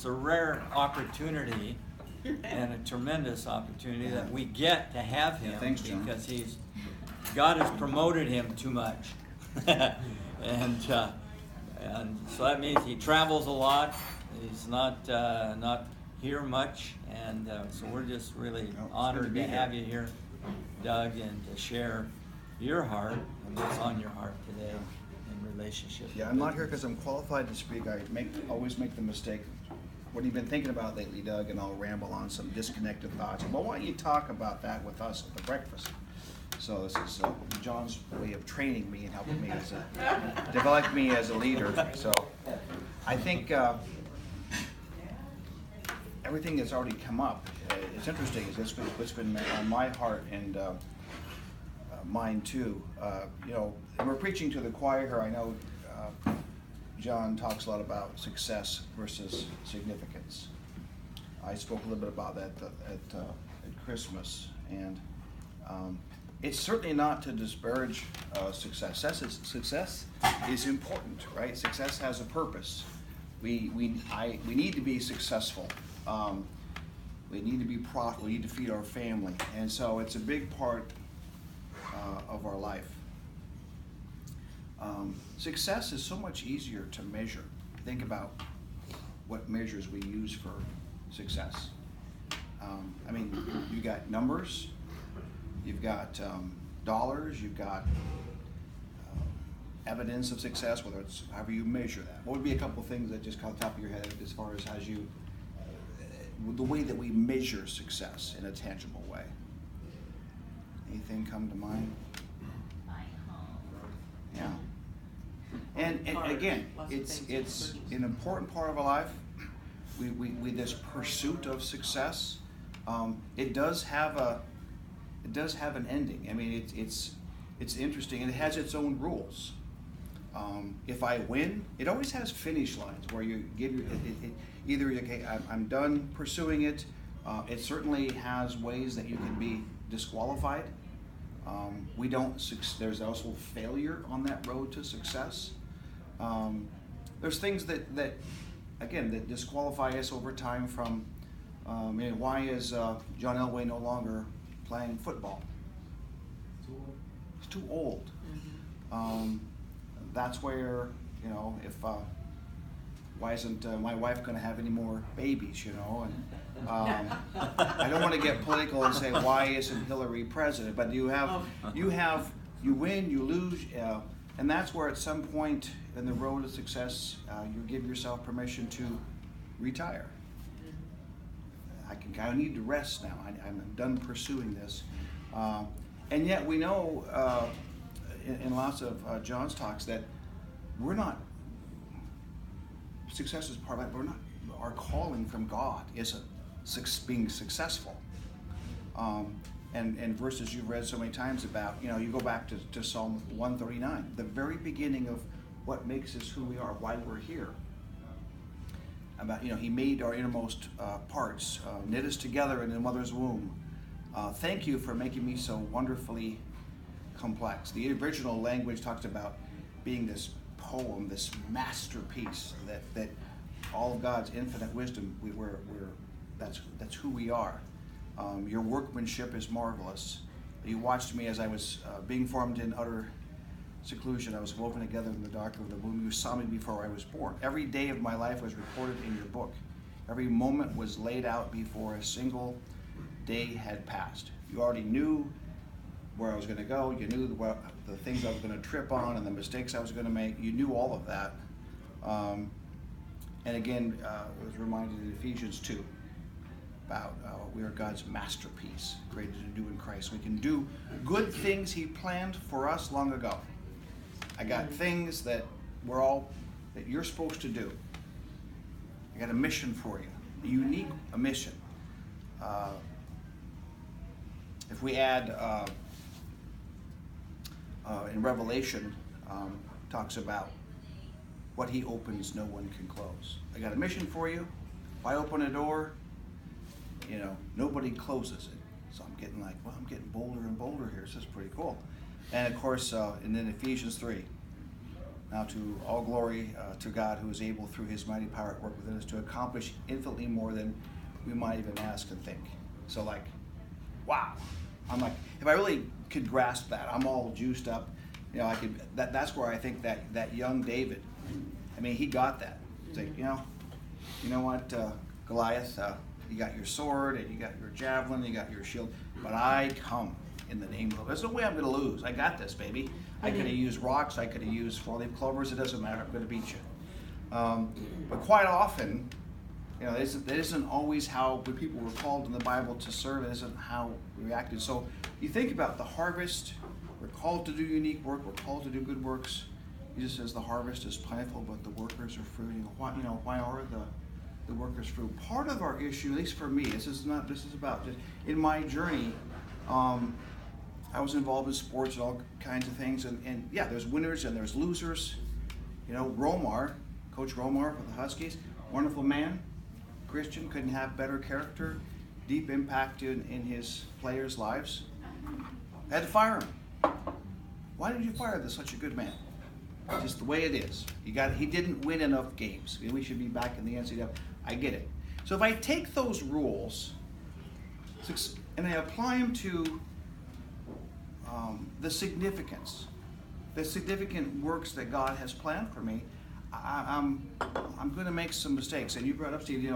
a rare opportunity and a tremendous opportunity that we get to have him. Thanks, John. Because God has promoted him too much. And so that means he travels a lot. He's not here much, and so we're just really honored to have you here, Doug, and to share your heart and what's on your heart today in relationship. Yeah, I'm not here because I'm qualified to speak. I always make the mistake. What have you been thinking about lately, Doug? And I'll ramble on some disconnected thoughts. Well, why don't you talk about that with us at the breakfast? So this is John's way of training me and helping me develop me as a leader. So I think everything that's already come up, it's interesting. It's what's been on my heart and mine too. And we're preaching to the choir here. I know John talks a lot about success versus significance. I spoke a little bit about that at Christmas, and it's certainly not to disparage success. Success is important, right? Success has a purpose. We need to be successful. We need to be profitable. We need to feed our family, and so it's a big part of our life. Success is so much easier to measure. Think about what measures we use for success. You got numbers, you've got dollars, you've got evidence of success, whether it's however you measure that. What would be a couple of things that just come on top of your head as far as you, the way that we measure success in a tangible way? Anything come to mind? Yeah. And again, it's an important part of our life. We this pursuit of success. It does have an ending. I mean, it's interesting, and it has its own rules. If I win, it always has finish lines where you give either okay, I'm done pursuing it. It certainly has ways that you can be disqualified. There's also failure on that road to success. There's things that disqualify us over time from, why is John Elway no longer playing football? He's too old. Mm-hmm. That's where, why isn't my wife going to have any more babies, And I don't want to get political and say, why isn't Hillary president? But you win, you lose, and that's where at some point in the road of success, you give yourself permission to retire. I need to rest now. I'm done pursuing this. And yet we know in lots of John's talks that we're not, success is part of it, we're not, our calling from God isn't being successful. And verses you've read so many times about, you go back to Psalm 139, the very beginning of what makes us who we are, why we're here. About, he made our innermost parts, knit us together in the mother's womb. Thank you for making me so wonderfully complex. The original language talks about being this poem, this masterpiece that all of God's infinite wisdom, that's who we are. Your workmanship is marvelous. You watched me as I was being formed in utter seclusion. I was woven together in the dark of the womb. You saw me before I was born. Every day of my life was recorded in your book. Every moment was laid out before a single day had passed. You already knew where I was going to go. You knew the things I was going to trip on and the mistakes I was going to make. You knew all of that. And again, I was reminded in Ephesians 2 about we are God's masterpiece, created to do in Christ. We can do good things He planned for us long ago. I got things that that you're supposed to do. I got a mission for you, a mission. If we add in Revelation, talks about what He opens, no one can close. I got a mission for you. If I open a door, nobody closes it. So I'm getting bolder and bolder here. This is pretty cool. And of course, and then Ephesians 3, Now to all glory to God, who is able through his mighty power at work within us to accomplish infinitely more than we might even ask and think. So like, wow. I'm like, if I really could grasp that, I'm all juiced up. You know, I could. That's where I think that young David, I mean, he got that. It's like, you know what, Goliath, you got your sword and you got your javelin, you got your shield, but I come in the name of the Lord. There's no way I'm going to lose. I got this, baby. I could have used rocks. I could have used four-leaf clovers. It doesn't matter. I'm going to beat you. But quite often, you know, that isn't always how when people were called in the Bible to serve. It isn't how we reacted. So you think about the harvest. We're called to do unique work. We're called to do good works. Jesus says the harvest is plentiful, but the workers are few. Why are the workers few? Part of our issue, at least for me, this is about just in my journey. I was involved in sports and all kinds of things, and yeah, there's winners and there's losers. You know, Coach Romar with the Huskies, wonderful man, Christian, couldn't have better character, deep impact in his players' lives. I had to fire him. Why did you fire such a good man? Just the way it is. He didn't win enough games. We should be back in the NCAA. I get it. So if I take those rules and I apply them to the significant works that God has planned for me, I'm going to make some mistakes. And you brought up, Steve,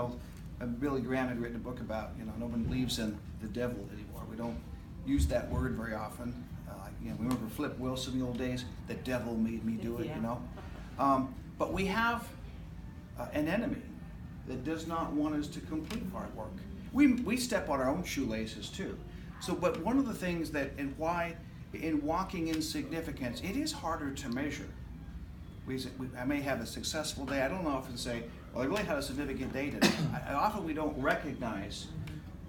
Billy Graham had written a book about, no one believes in the devil anymore. We don't use that word very often. We remember Flip Wilson in the old days, the devil made me do it, But we have an enemy that does not want us to complete hard work. We step on our own shoelaces too. So, but one of the things and why in walking in significance, it is harder to measure. I may have a successful day. I don't often say, well, I really had a significant day today. Often we don't recognize,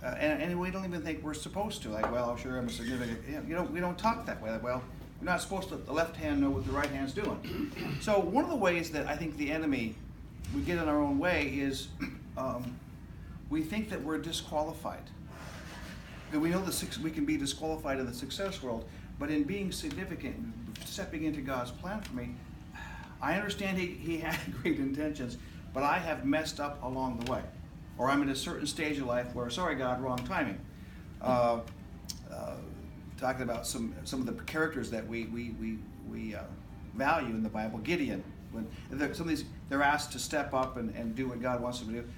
and we don't even think we're supposed to. Like, well, I'm sure I'm a significant. We don't talk that way. Like, well, we're not supposed to let the left hand know what the right hand's doing. So one of the ways that I think the enemy, we get in our own way is we think that we're disqualified. We know we can be disqualified in the success world, but in being significant, stepping into God's plan for me, I understand he had great intentions, but I have messed up along the way. Or I'm in a certain stage of life where, sorry God, wrong timing. Talking about some of the characters that we value in the Bible. Gideon, when some of these, they're asked to step up and do what God wants them to do.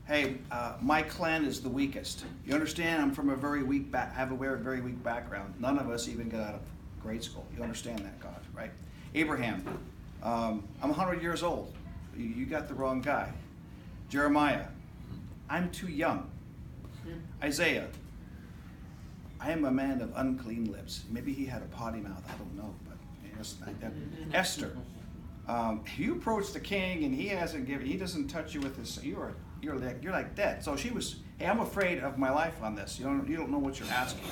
Hey, my clan is the weakest. You understand? I'm from a very weak have a very weak background. None of us even got out of grade school. You understand that, God, right? Abraham, I'm 100 years old. You got the wrong guy. Jeremiah, I'm too young. Isaiah, I am a man of unclean lips. Maybe he had a potty mouth. I don't know, but it's like that. Esther, you approach the king and he doesn't touch you with his. You're like dead. So she was, hey, I'm afraid of my life on this. You don't know what you're asking.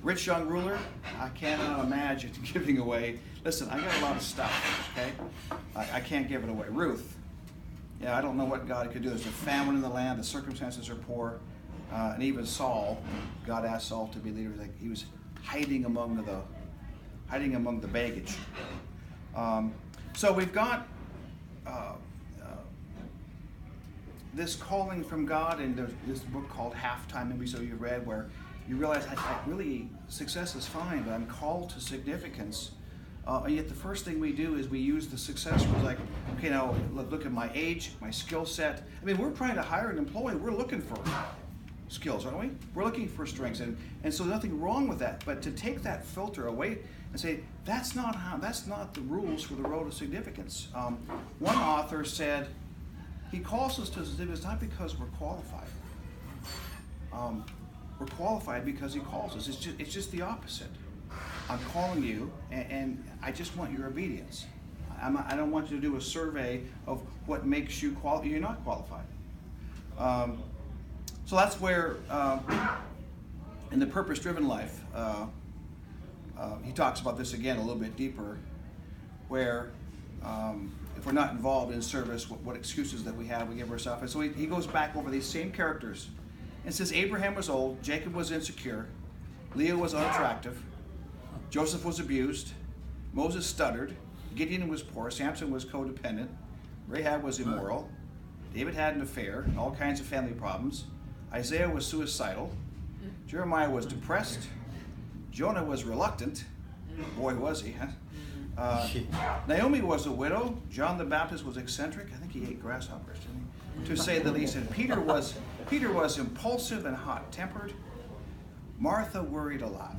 Rich young ruler, I cannot imagine giving away. Listen, I got a lot of stuff, okay? I can't give it away. Ruth, I don't know what God could do. There's a famine in the land. The circumstances are poor. And even Saul, God asked Saul to be leader. Like he was hiding among the baggage. So we've got this calling from God, and there's this book called Halftime, maybe so you've read, where you realize really success is fine, but I'm called to significance. And yet the first thing we do is we use the success for like, okay, now look at my age, my skill set. I mean, we're trying to hire an employee. We're looking for skills, aren't we? We're looking for strengths, and so nothing wrong with that. But to take that filter away and say that's not the rules for the road to significance. One author said he calls us to significance not because we're qualified. We're qualified because he calls us. It's just the opposite. I'm calling you, and I just want your obedience. I don't want you to do a survey of what makes you qualified. You're not qualified. So that's where, in the purpose-driven life, he talks about this again a little bit deeper, where if we're not involved in service, what excuses that we have, we give ourselves. And so he goes back over these same characters and says Abraham was old, Jacob was insecure, Leah was unattractive, Joseph was abused, Moses stuttered, Gideon was poor. Samson was codependent. Rahab was immoral. David had an affair, all kinds of family problems. Isaiah was suicidal. Jeremiah was depressed. Jonah was reluctant. Boy, was he, huh? Naomi was a widow. John the Baptist was eccentric. I think he ate grasshoppers, didn't he? To say the least. And Peter was impulsive and hot-tempered. Martha worried a lot.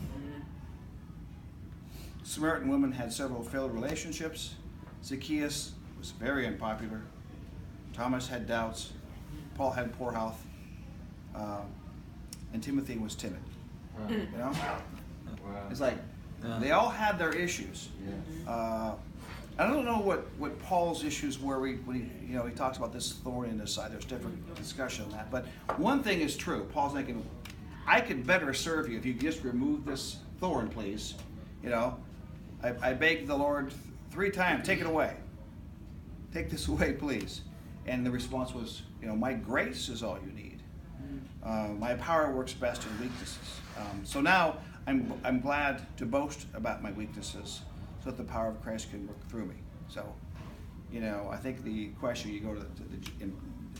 Samaritan woman had several failed relationships. Zacchaeus was very unpopular. Thomas had doubts. Paul had poor health. And Timothy was timid. You know? Wow. It's like they all had their issues. Yeah. I don't know what Paul's issues were. When he talks about this thorn in his side. There's different discussion on that. But one thing is true. Paul's thinking, I could better serve you if you just remove this thorn, please. You know, I begged the Lord 3 times, take it away. Take this away, please. And the response was, my grace is all you need. My power works best in weaknesses. So now I'm glad to boast about my weaknesses so that the power of Christ can work through me. So, I think the question, you go to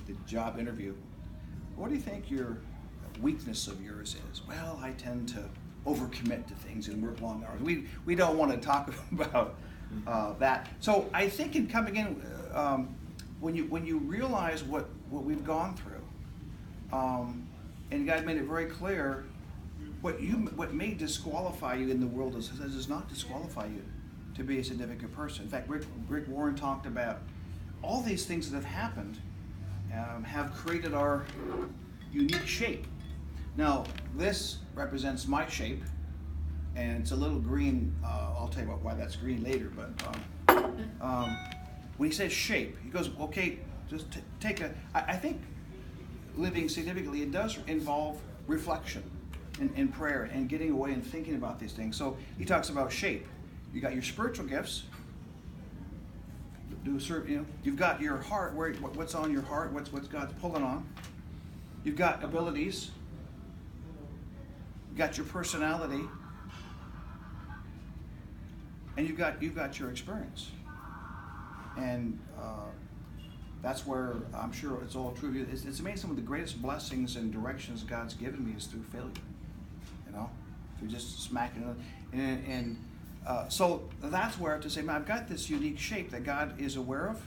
the job interview, what do you think your weakness of yours is? Well, I tend to overcommit to things and work long hours. We don't want to talk about that. So I think in coming in, when you realize what we've gone through, and God made it very clear, what may disqualify you in the world does not disqualify you to be a significant person. In fact, Rick Warren talked about all these things that have happened have created our unique shape. Now, this represents my shape, and it's a little green. I'll tell you why that's green later. But when he says shape, he goes, okay, just take a. I think living significantly, it does involve reflection and prayer and getting away and thinking about these things. So he talks about shape. You got your spiritual gifts. You've got your heart. What's on your heart? What's God's pulling on? You've got abilities. You've got your personality, and you've got your experience. And that's where I'm sure it's all true. It's amazing. Some of the greatest blessings and directions God's given me is through failure. Through just smacking it. And so that's where to say, man, I've got this unique shape that God is aware of,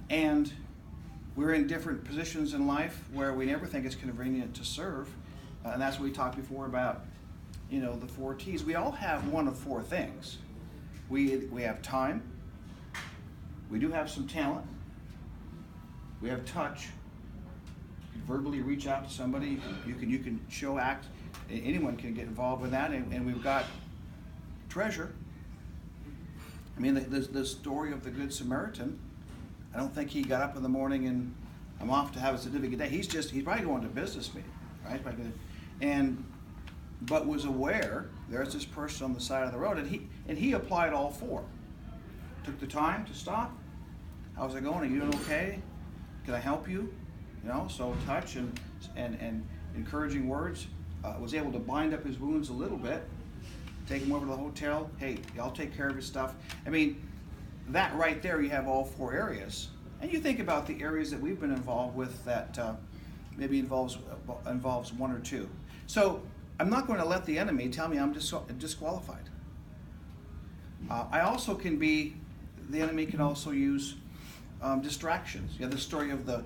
and we're in different positions in life where we never think it's convenient to serve, and that's what we talked before about, the 4T's. We all have one of 4 things. We have time. We do have some talent. We have touch. You can verbally reach out to somebody. You can show, act. Anyone can get involved with that, and we've got treasure. I mean, the story of the Good Samaritan, I don't think he got up in the morning and I'm off to have a significant day. He's probably going to a business meeting, right? But was aware there's this person on the side of the road, and he applied all 4. Took the time to stop. How's it going? Are you doing okay? Can I help you? So touch and encouraging words. Was able to bind up his wounds a little bit. Take him over to the hotel. Hey, I'll take care of his stuff. I mean, that right there, you have all 4 areas. And you think about the areas that we've been involved with that maybe involves 1 or 2. So I'm not going to let the enemy tell me I'm disqualified. The enemy can also use distractions. You have the story of the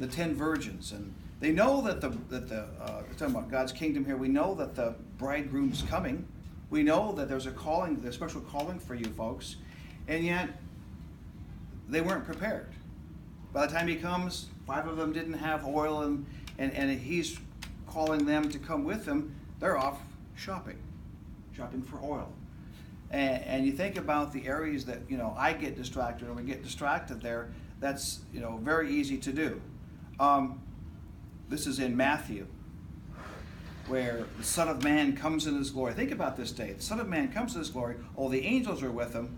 10 virgins, and they know that we're talking about God's kingdom here. We know that the bridegroom's coming. We know that there's a special calling for you folks, and yet they weren't prepared. By the time he comes, 5 of them didn't have oil, and he's calling them to come with him. They're off shopping for oil. And you think about the areas that I get distracted, or we get distracted there. That's very easy to do. This is in Matthew, where the Son of Man comes in his glory. Think about this day. The Son of Man comes in his glory. All the angels are with him.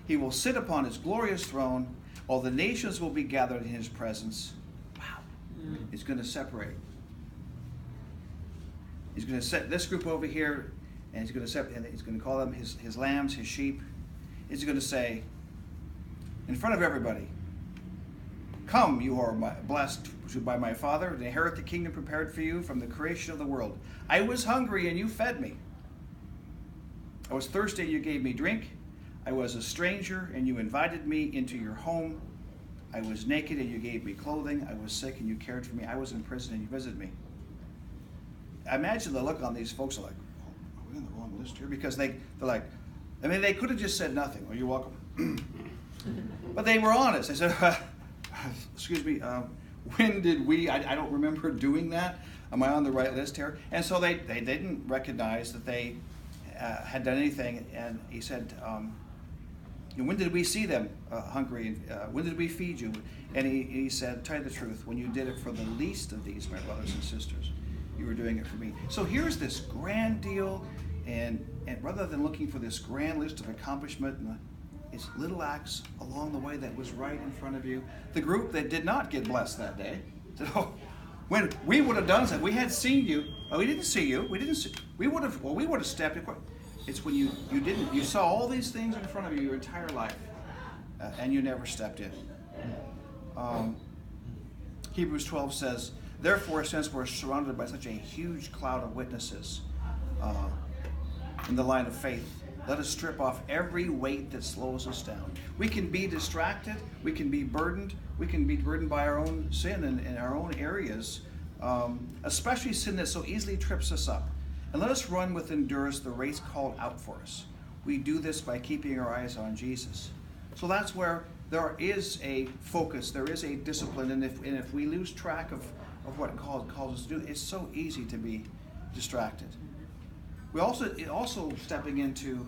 He will sit upon his glorious throne. All the nations will be gathered in his presence. Wow. He's going to separate. He's going to set this group over here, and he's going to call them his lambs, his sheep. is he going to say, in front of everybody, "Come, you are blessed by my Father, to inherit the kingdom prepared for you from the creation of the world. I was hungry and you fed me. I was thirsty and you gave me drink. I was a stranger and you invited me into your home. I was naked and you gave me clothing. I was sick and you cared for me. I was in prison and you visited me." I imagine the look on these folks are like, "Oh, are we on the wrong list here?" Because they're like, I mean, they could have just said nothing. "Well, you're welcome." But they were honest. They said, "Excuse me, when did we, I don't remember doing that. Am I on the right list here?" And so they didn't recognize that they had done anything. And he said, "When did we see them hungry? When did we feed you?" And he said, "Tell you the truth, when you did it for the least of these, my brothers and sisters, you were doing it for me." So here's this grand deal, and rather than looking for this grand list of accomplishment, it's little acts along the way that was right in front of you. The group that did not get blessed that day said, "Oh, when we would have done something, we had seen you. Oh, we didn't see you. We didn't see. We would have stepped in." It's when you didn't. You saw all these things in front of you your entire life, and you never stepped in. Hebrews 12 says, "Therefore, since we're surrounded by such a huge cloud of witnesses in the line of faith, let us strip off every weight that slows us down." We can be distracted. We can be burdened. We can be burdened by our own sin in our own areas, especially sin that so easily trips us up. "And let us run with endurance the race called out for us." We do this by keeping our eyes on Jesus. So that's where there is a focus, there is a discipline, and if we lose track of what God calls us to do, it's so easy to be distracted. We also stepping into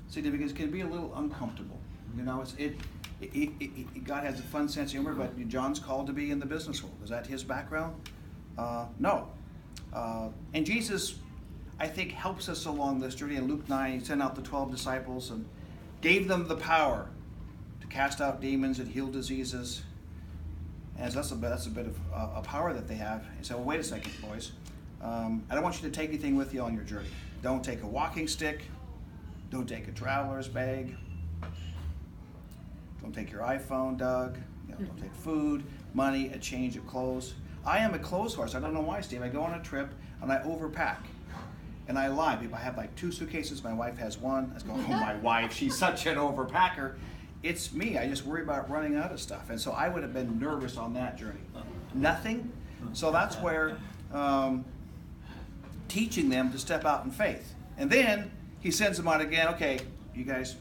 significance can be a little uncomfortable. You know, God has a fun sense of humor, but John's called to be in the business world. Is that his background? No. And Jesus, I think, helps us along this journey. In Luke 9, he sent out the 12 disciples and gave them the power to cast out demons and heal diseases. And that's a bit of a power that they have. He said, "Well, wait a second, boys. I don't want you to take anything with you on your journey. Don't take a walking stick. Don't take a traveler's bag. Don't take your iPhone, Doug. Don't take food, money, a change of clothes. I am a clothes horse. I don't know why, Steve. I go on a trip and I overpack. And I lie. I have like 2 suitcases. My wife has 1. I go, "Oh, my wife, she's such an overpacker." It's me. I just worry about running out of stuff. And so I would have been nervous on that journey. Nothing. So that's where teaching them to step out in faith. And then he sends them out again. "Okay, you guys,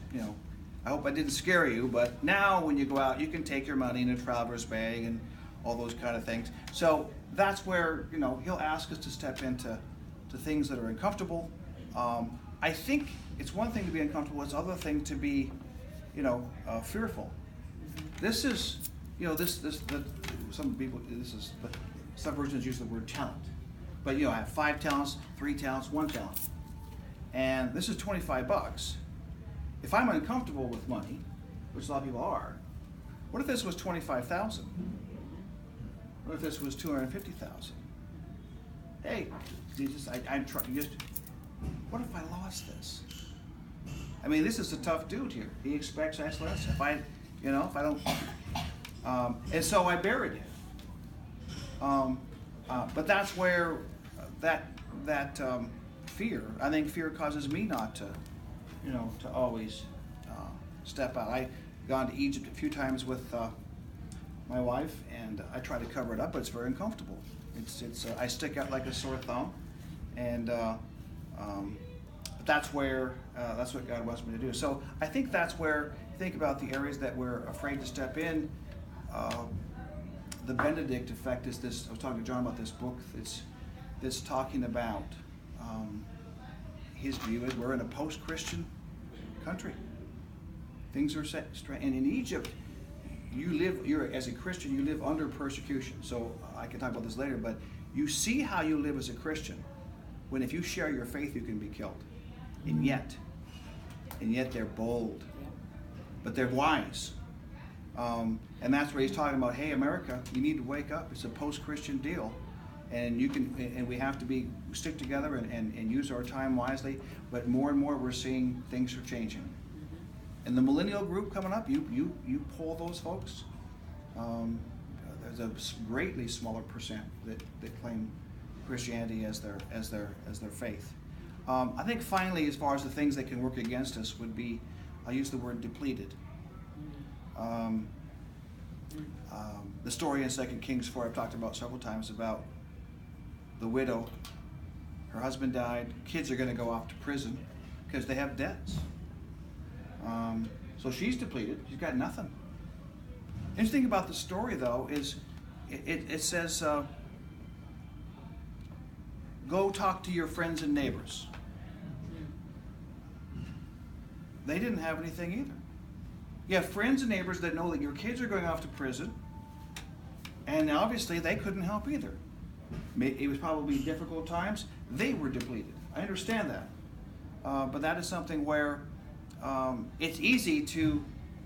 I hope I didn't scare you, but now when you go out, you can take your money in a traveler's bag and all those kind of things." So that's where, he'll ask us to step into things that are uncomfortable. I think it's one thing to be uncomfortable, it's another thing to be, fearful. This is, some versions use the word talent. But, I have 5 talents, 3 talents, 1 talent. And this is $25. If I'm uncomfortable with money, which a lot of people are, what if this was $25,000? What if this was $250,000? Hey, Jesus, I'm trying. What if I lost this? I mean, this is a tough dude here. He expects excellence. If I don't, and so I buried it. But that's where that fear. I think fear causes me not to, to always step out. I've gone to Egypt a few times with my wife, and I try to cover it up, but it's very uncomfortable. I stick out like a sore thumb, and that's what God wants me to do. So I think that's where, think about the areas that we're afraid to step in. The Benedict effect is this. I was talking to John about this book that's talking about his view is we're in a post-Christian country. Things are set straight, and in Egypt, as a Christian, you live under persecution. So I can talk about this later, but you see how you live as a Christian when if you share your faith, you can be killed. And yet they're bold, but they're wise. And that's where he's talking about, hey, America, you need to wake up. It's a post-Christian deal. And we have to stick together and use our time wisely. But more and more we're seeing things are changing. And the millennial group coming up, you poll those folks. There's a greatly smaller percent that claim Christianity as their faith. I think finally, as far as the things that can work against us would be, I'll use the word depleted. The story in 2 Kings 4 I've talked about several times about the widow. Her husband died. Kids are going to go off to prison because they have debts. So she's depleted. She's got nothing. Interesting about the story, though, is it says, go talk to your friends and neighbors. They didn't have anything either. You have friends and neighbors that know that your kids are going off to prison, and obviously they couldn't help either. It was probably difficult times. They were depleted. I understand that. But that is something where it's easy to,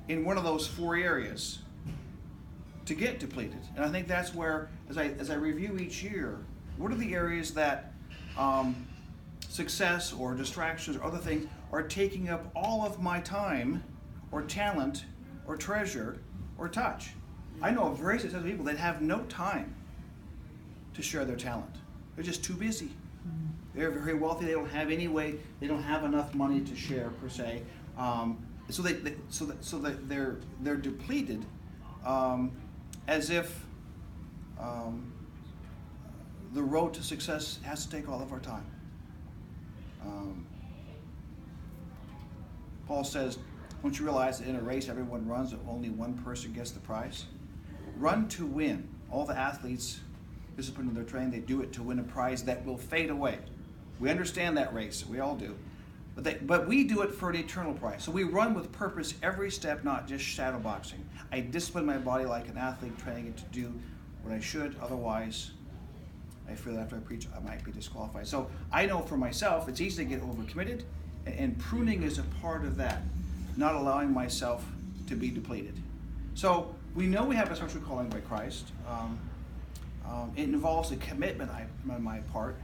in one of those 4 areas, to get depleted. And I think that's where, as I review each year, what are the areas that success or distractions or other things are taking up all of my time or talent or treasure or touch? I know of very successful people that have no time to share their talent. They're just too busy. They're very wealthy. They don't have any way. They don't have enough money to share per se. So they're depleted, as if the road to success has to take all of our time. Paul says, don't you realize that in a race everyone runs, but only one person gets the prize? Run to win. All the athletes, disciplined in their training, they do it to win a prize that will fade away. We understand that race. We all do. But we do it for an eternal prize. So we run with purpose every step, not just shadow boxing. I discipline my body like an athlete, training it to do what I should. Otherwise, I feel that after I preach, I might be disqualified. So I know for myself, it's easy to get overcommitted, and pruning is a part of that, not allowing myself to be depleted. So we know we have a special calling by Christ. It involves a commitment on my part,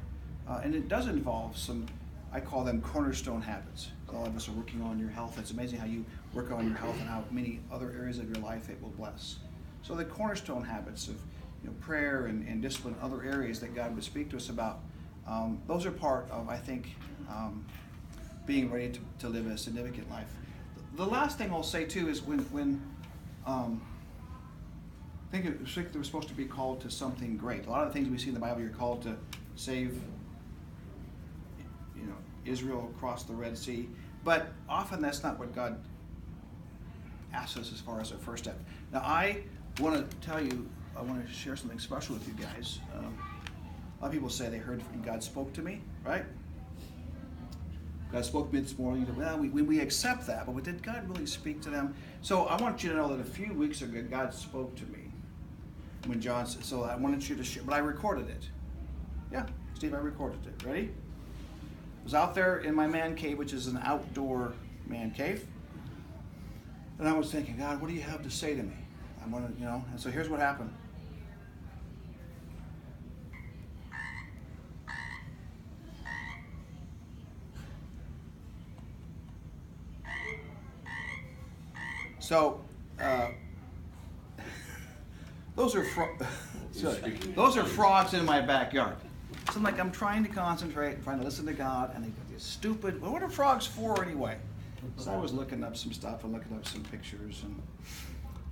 and it does involve some, I call them cornerstone habits. All of us are working on your health. It's amazing how you work on your health and how many other areas of your life it will bless. So the cornerstone habits of prayer and discipline, other areas that God would speak to us about, those are part of, I think, being ready to live a significant life. The last thing I'll say too is when I think we're supposed to be called to something great. A lot of the things we see in the Bible, you're called to save, Israel across the Red Sea, but often that's not what God asks us as far as our first step. Now, I want to tell you, I want to share something special with you guys. A lot of people say they heard God spoke to me, right? God spoke to me this morning. Well, we accept that, but did God really speak to them? So I want you to know that a few weeks ago, God spoke to me when John said, so I wanted you to share, but I recorded it. Yeah, Steve, I recorded it. Ready? I was out there in my man cave, which is an outdoor man cave. And I was thinking, God, what do you have to say to me? I want to, and so here's what happened. So, those are frogs in my backyard. So I'm trying to concentrate and trying to listen to God, and they go, this stupid, what are frogs for anyway? So I was looking up some stuff and looking up some pictures,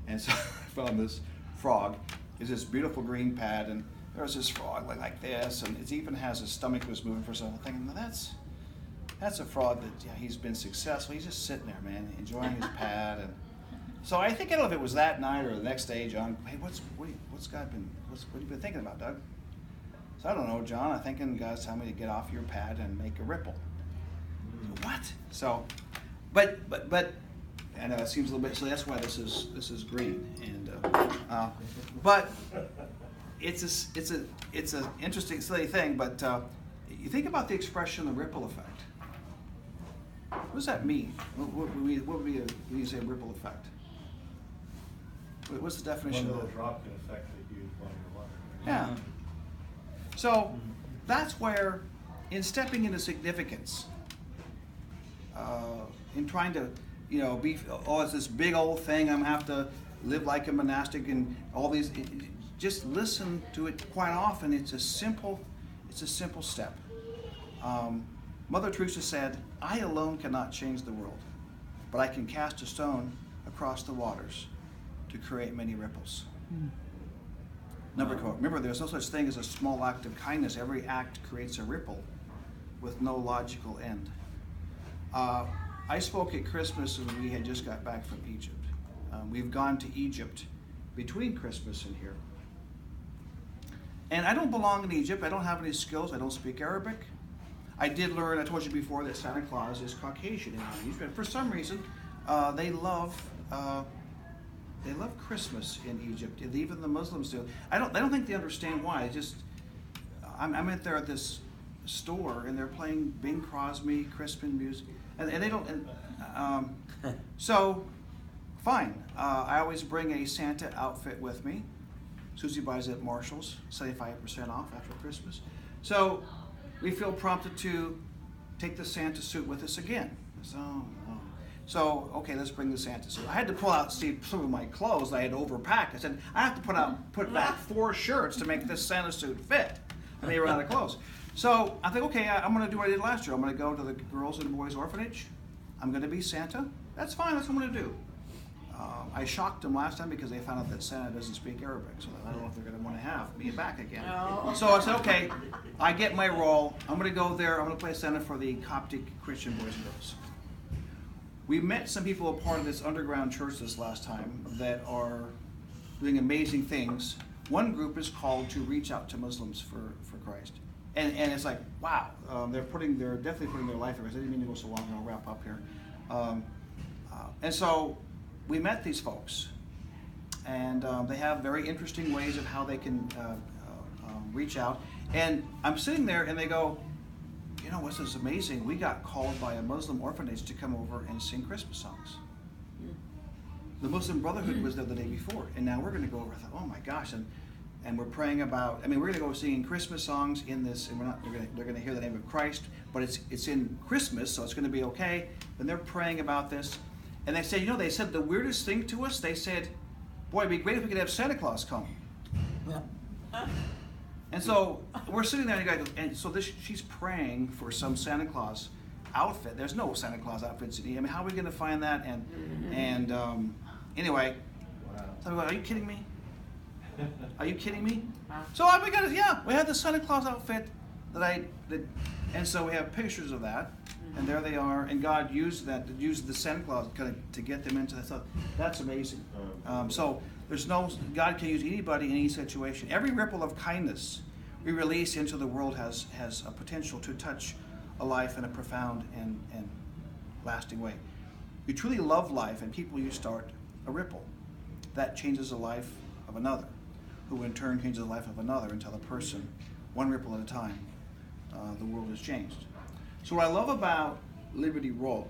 and so I found this frog. It's this beautiful green pad, and there's this frog like this, and it even has his stomach was moving for something. Thinking, that's a frog that he's been successful. He's just sitting there, man, enjoying his pad. And so I think, I don't know if it was that night or the next day, John. Hey, what have you been thinking about, Doug? So I don't know, John. I'm thinking God's telling me to get off your pad and make a ripple. What? So, but I know it seems a little bit. So that's why this is green. And but it's a interesting silly thing. But you think about the expression, the ripple effect. What does that mean? What would be when you say ripple effect? What's the definition One of little drop can affect a huge body of water. Yeah. So that's where, in stepping into significance, in trying to it's this big old thing. I'm gonna have to live like a monastic and all these. Just listen to it quite often. It's a simple step. Mother Teresa said, "I alone cannot change the world, but I can cast a stone across the waters to create many ripples." Number quote. Remember, there's no such thing as a small act of kindness. Every act creates a ripple with no logical end. I spoke at Christmas and we had just got back from Egypt. We've gone to Egypt between Christmas and here. And I don't belong in Egypt. I don't have any skills. I don't speak Arabic. I did learn, I told you before, that Santa Claus is Caucasian in Egypt. And for some reason, they love Christmas in Egypt. And even the Muslims do. I don't think they understand why. I'm in there at this store and they're playing Bing Crosby, Crispin music, and they don't. So, fine. I always bring a Santa outfit with me. Susie buys it at Marshall's, 75% off after Christmas. So we feel prompted to take the Santa suit with us again. So okay, let's bring the Santa suit. I had to pull out some of my clothes that I had overpacked. I said, I have to put back 4 shirts to make this Santa suit fit. And they were out of clothes. So I think, okay, I'm going to do what I did last year. I'm going to go to the girls and boys orphanage. I'm going to be Santa. That's fine. That's what I'm going to do. I shocked them last time because they found out that Santa doesn't speak Arabic, so I don't know if they're going to want to have me back again. No. So I said, okay, I get my role. I'm going to go there. I'm going to play Santa for the Coptic Christian boys and girls. We met some people, a part of this underground church this last time, that are doing amazing things. One group is called to reach out to Muslims for Christ. And it's like, wow, they're definitely putting their life in risk. I didn't mean to go so long, I'll wrap up here. And so we met these folks, and they have very interesting ways of how they can reach out. And I'm sitting there, and they go, you know, what's this amazing? We got called by a Muslim orphanage to come over and sing Christmas songs. The Muslim Brotherhood was there the day before, and now we're going to go over. I thought, oh my gosh, and we're praying about. I mean, we're going to go singing Christmas songs in this, and they're going to hear the name of Christ, but it's in Christmas, so it's going to be okay. And they're praying about this, and they said, you know, they said the weirdest thing to us. They said, boy, it'd be great if we could have Santa Claus come. Yeah. And so we're sitting there, and so she's praying for some Santa Claus outfit. There's no Santa Claus outfits. I mean, how are we going to find that? And anyway, Wow. so I go, are you kidding me? Are you kidding me? So we had the Santa Claus outfit and so we have pictures of that, and there they are. And God used the Santa Claus kind of to get them into that stuff. That's amazing. So God can use anybody in any situation. Every ripple of kindness we release into the world has a potential to touch a life in a profound and lasting way. You truly love life, and people, you start a ripple that changes the life of another, who in turn changes the life of another, until the person, one ripple at a time, the world is changed. So what I love about Liberty Roll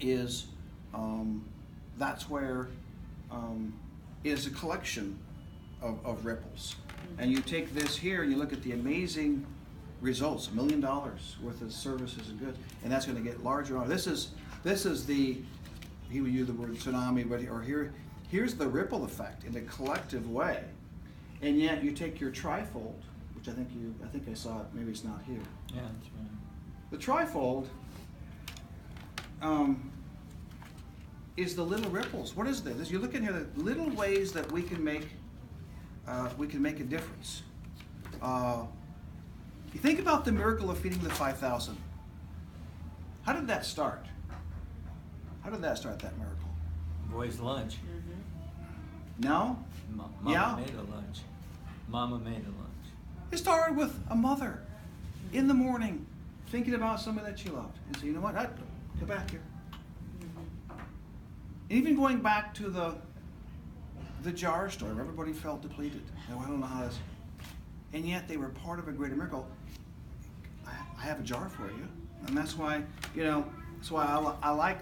is that's where it is a collection of ripples. And you take this here and you look at the amazing results, $1 million worth of services and goods, and that's going to get larger. This is the, he would use the word tsunami, but here's the ripple effect in a collective way. And yet you take your trifold, which I think I saw it, maybe it's not here. Yeah, that's right. The trifold is the little ripples. What is this? You look in here, the little ways that we can make a difference. You think about the miracle of feeding the 5,000. How did that start? How did that start, that miracle? Boy's lunch. No? Mama Yeah? made a lunch. Mama made a lunch. It started with a mother in the morning thinking about somebody that she loved. And so, you know what? Go back here. Even going back to the jar story where everybody felt depleted. I don't know how this. And yet they were part of a greater miracle. I have a jar for you. And that's why, I like,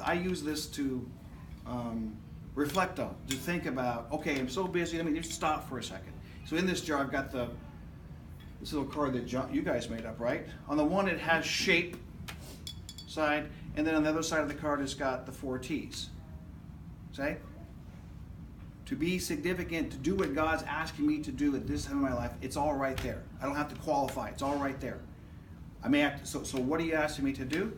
I use this to reflect on, to think about, okay, I'm so busy, let me just stop for a second. So in this jar, I've got this little card that you guys made up, right? On the one, it has shape side, And then on the other side of the card, it's got the 4T's. Say? To be significant, to do what God's asking me to do at this time of my life, it's all right there. I don't have to qualify. It's all right there. I may act. So what are you asking me to do?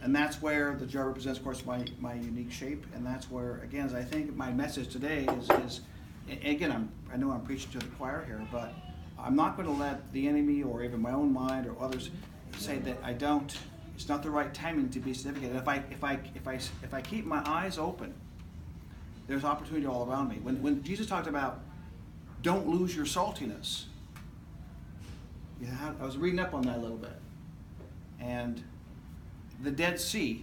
And that's where the jar represents, of course, my unique shape. And that's where, again, as I think my message today is again, I know I'm preaching to the choir here, but I'm not going to let the enemy or even my own mind or others say that it's not the right timing to be significant. If I keep my eyes open, there's opportunity all around me. When Jesus talked about don't lose your saltiness, I was reading up on that a little bit. And the Dead Sea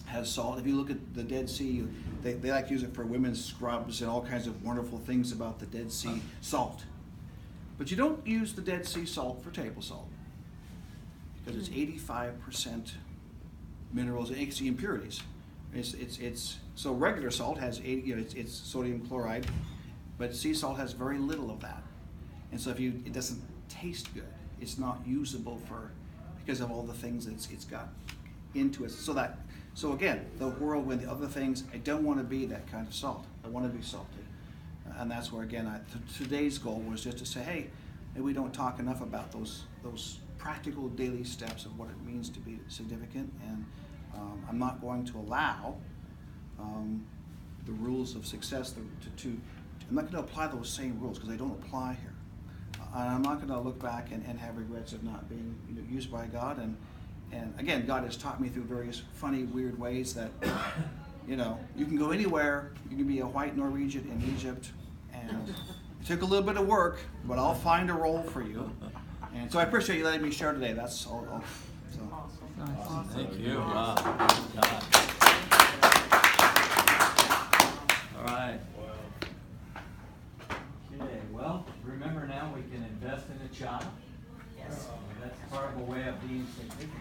has salt. If you look at the Dead Sea, they like to use it for women's scrubs and all kinds of wonderful things about the Dead Sea salt. But you don't use the Dead Sea salt for table salt because it's 85% minerals and impurities. It's so regular salt has it's sodium chloride, but sea salt has very little of that, and so it doesn't taste good. It's not usable because of all the things it's got into it. So again, the whirlwind, the other things. I don't want to be that kind of salt. I want to be salty, and that's where again today's goal was just to say, hey, maybe we don't talk enough about those practical daily steps of what it means to be significant and. I'm not going to allow the rules of success I'm not going to apply those same rules because they don't apply here. And I'm not going to look back and have regrets of not being used by God. And again, God has taught me through various funny, weird ways that, you can go anywhere. You can be a white Norwegian in Egypt. And it took a little bit of work, but I'll find a role for you. And so I appreciate you letting me share today. That's all. Awesome. Thank you. Wow. Good job. All right. Okay, well, remember now we can invest in a child. Yes. That's part of a way of being significant.